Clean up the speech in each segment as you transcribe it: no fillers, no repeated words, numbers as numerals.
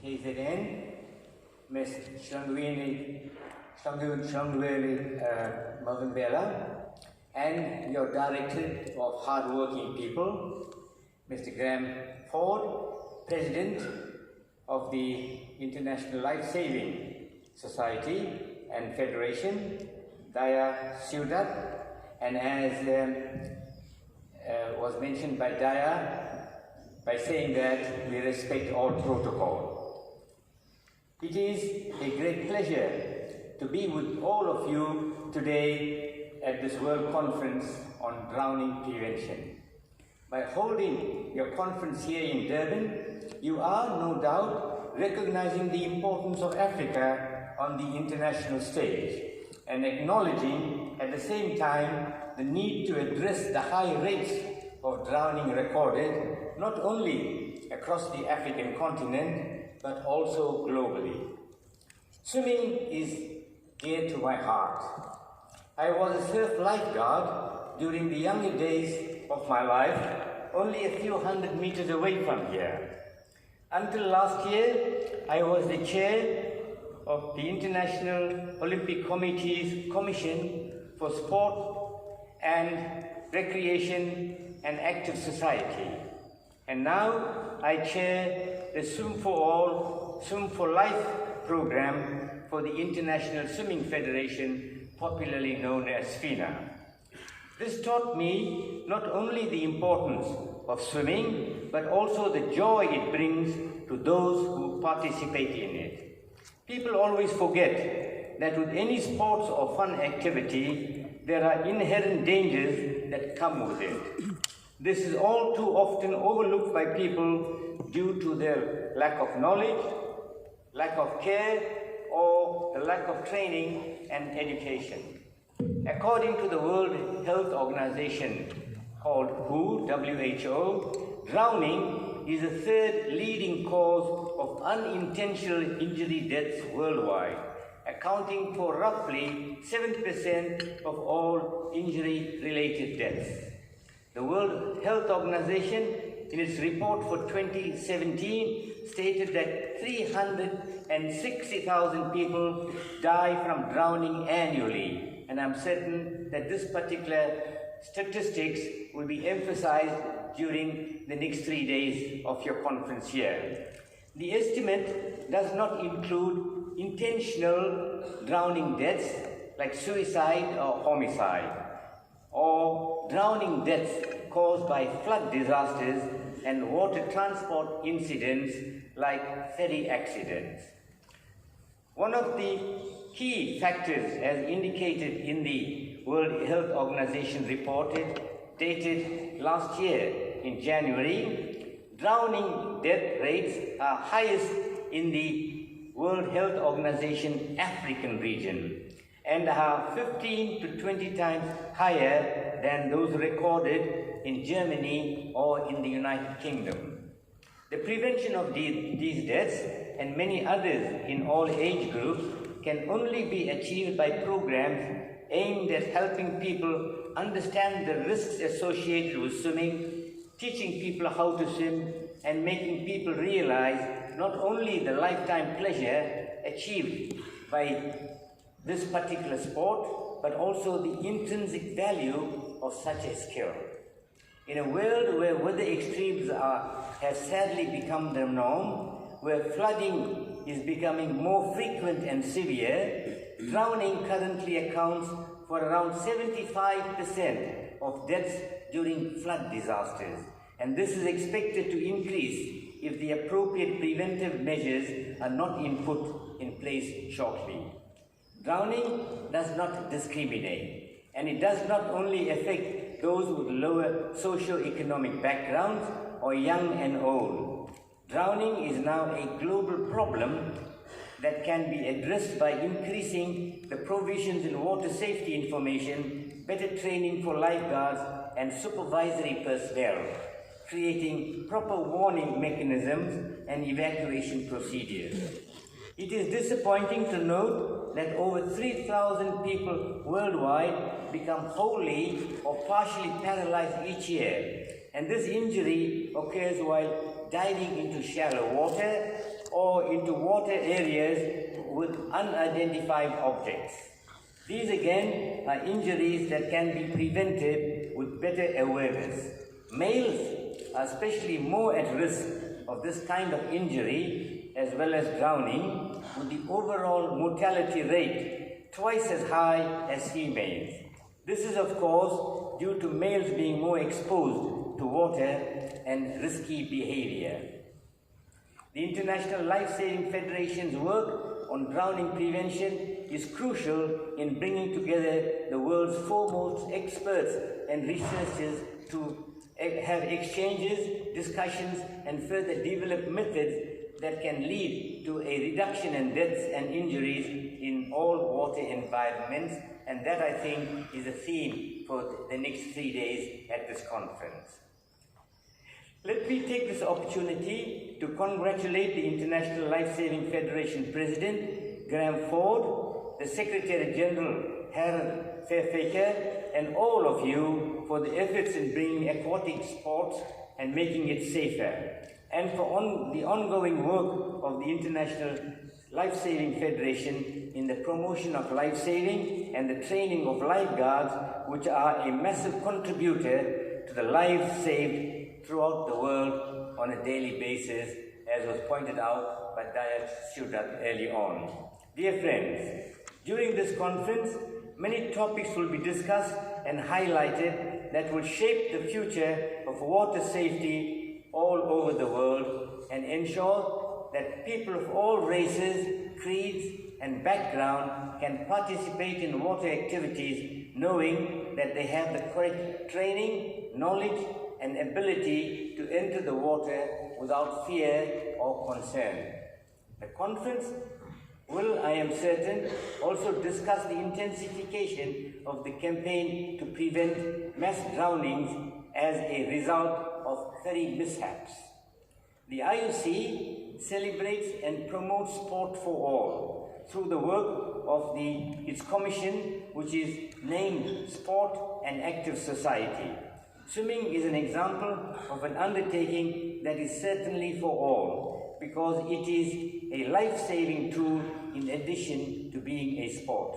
KZN, Ms. Shangweli Mavambela, and your Director of Hardworking People, Mr. Graham Ford, President of the International Life Saving Society and Federation, Daya Ciudad, and as was mentioned by Daya, by saying that we respect all protocol. It is a great pleasure to be with all of you today at this World Conference on Drowning Prevention. By holding your conference here in Durban, you are no doubt recognizing the importance of Africa on the international stage and acknowledging at the same time the need to address the high rates of drowning recorded not only across the African continent but also globally. Swimming is dear to my heart. I was a surf lifeguard during the younger days of my life, only a few hundred meters away from here. Until last year, I was the chair of the International Olympic Committee's Commission for Sport and Recreation and Active Society. And now I chair the Swim for All, Swim for Life program for the International Swimming Federation, popularly known as FINA. This taught me not only the importance of swimming, but also the joy it brings to those who participate in it. People always forget that with any sports or fun activity, there are inherent dangers that come with it. This is all too often overlooked by people due to their lack of knowledge, lack of care, or the lack of training and education. According to the World Health Organization, called WHO, drowning is the third leading cause of unintentional injury deaths worldwide, accounting for roughly 7% of all injury-related deaths. The World Health Organization, in its report for 2017, stated that 360,000 people die from drowning annually, and I'm certain that this particular statistics will be emphasized during the next 3 days of your conference here. The estimate does not include intentional drowning deaths like suicide or homicide, or drowning deaths caused by flood disasters and water transport incidents like ferry accidents. One of the key factors, as indicated in the World Health Organization report dated last year in January, drowning death rates are highest in the World Health Organization African region and are 15 to 20 times higher than those recorded in Germany or in the United Kingdom. The prevention of these deaths and many others in all age groups can only be achieved by programs aimed at helping people understand the risks associated with swimming, teaching people how to swim, and making people realize not only the lifetime pleasure achieved by this particular sport, but also the intrinsic value of such a skill. In a world where weather extremes have sadly become the norm, where flooding is becoming more frequent and severe, drowning currently accounts for around 75% of deaths during flood disasters, and this is expected to increase if the appropriate preventive measures are not put in place shortly. Drowning does not discriminate, and it does not only affect those with lower socio-economic backgrounds or young and old. Drowning is now a global problem that can be addressed by increasing the provisions in water safety information, better training for lifeguards and supervisory personnel, creating proper warning mechanisms and evacuation procedures. It is disappointing to note that over 3,000 people worldwide become wholly or partially paralyzed each year, and this injury occurs while diving into shallow water or into water areas with unidentified objects. These again are injuries that can be prevented with better awareness. Males are especially more at risk of this kind of injury as well as drowning, with the overall mortality rate twice as high as females. This is of course due to males being more exposed to water and risky behavior. The International Life-Saving Federation's work on drowning prevention is crucial in bringing together the world's foremost experts and researchers to have exchanges, discussions, and further develop methods that can lead to a reduction in deaths and injuries in all water environments, and that I think is a theme for the next 3 days at this conference. Let me take this opportunity to congratulate the International Life-Saving Federation President, Graham Ford, the Secretary General, Harold Fairfaker, and all of you for the efforts in bringing aquatic sports and making it safer, and for the ongoing work of the International Life-Saving Federation in the promotion of life-saving and the training of lifeguards, which are a massive contributor to the lives saved throughout the world on a daily basis, as was pointed out by Dr. Suchada early on. Dear friends, during this conference, many topics will be discussed and highlighted that will shape the future of water safety all over the world and ensure that people of all races, creeds, and background can participate in water activities knowing that they have the correct training, knowledge, and ability to enter the water without fear or concern. The conference will, I am certain, also discuss the intensification of the campaign to prevent mass drownings as a result of ferry mishaps. The IOC celebrates and promotes sport for all through the work of its commission, which is named Sport and Active Society. Swimming is an example of an undertaking that is certainly for all, because it is a life-saving tool in addition to being a sport.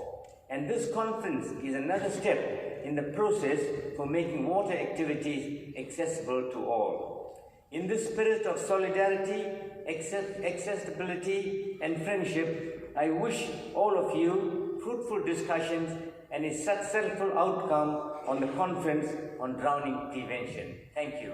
And this conference is another step in the process for making water activities accessible to all. In this spirit of solidarity, accessibility, and friendship, I wish all of you fruitful discussions and a successful outcome on the conference on drowning prevention. Thank you.